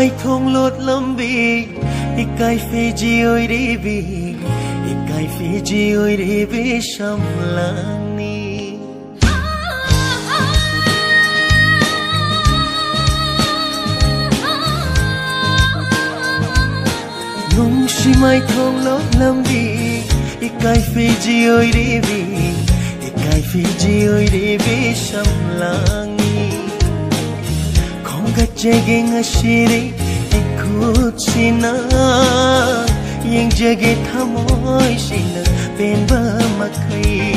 mai thong lột lâm bi ikai Fiji oi re bi ikai Fiji oi re bi sham lang ni nung si mai thong lột lâm bi ikai Fiji oi re bi ikai Fiji oi re bi sham lang ni Gajage ngashire ikut sina yang jage thamoy sina penba makai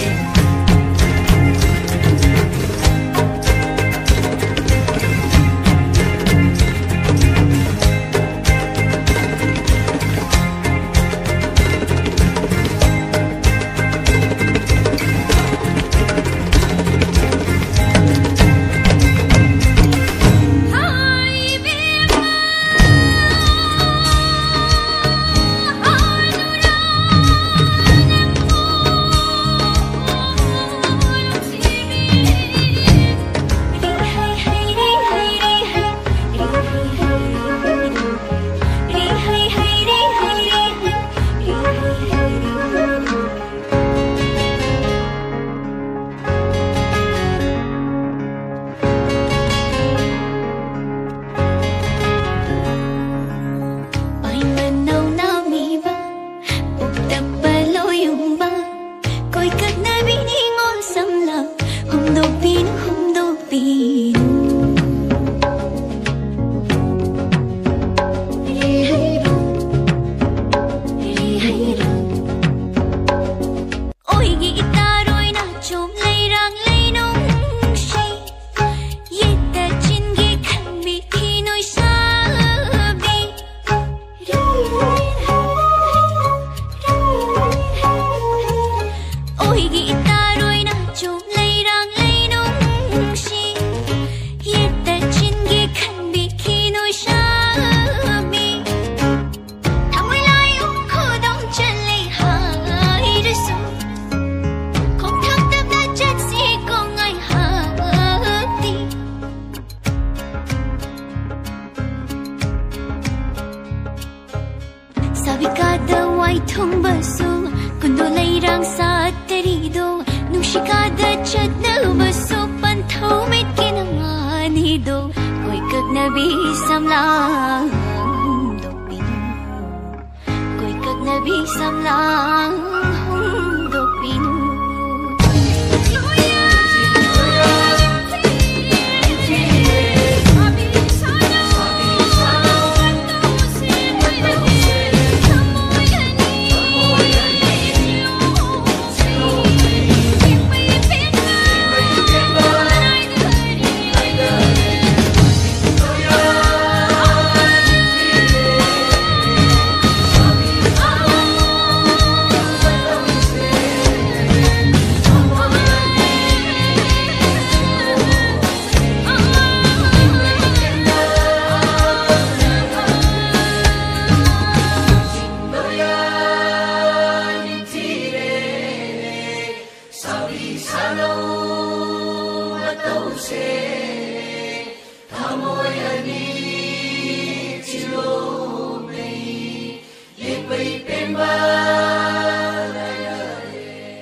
Sabikada wai thong basu kundo leirang sa terido nushikada chatna basu panthau mit kinangani do koi kag nabi samlang dopin koi kag nabi samlang dopin Sano matau se thamoy ani